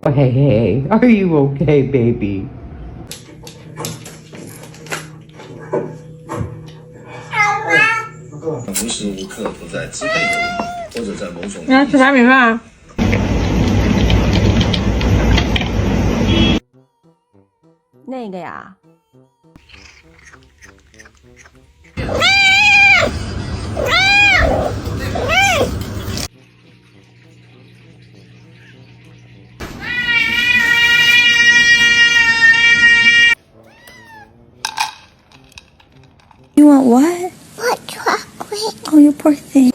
Hey, are you okay, baby? 无时无刻不在支配着你，或者在某种。你要吃啥米饭啊？那个呀。You want what? What chocolate? Oh, you poor thing.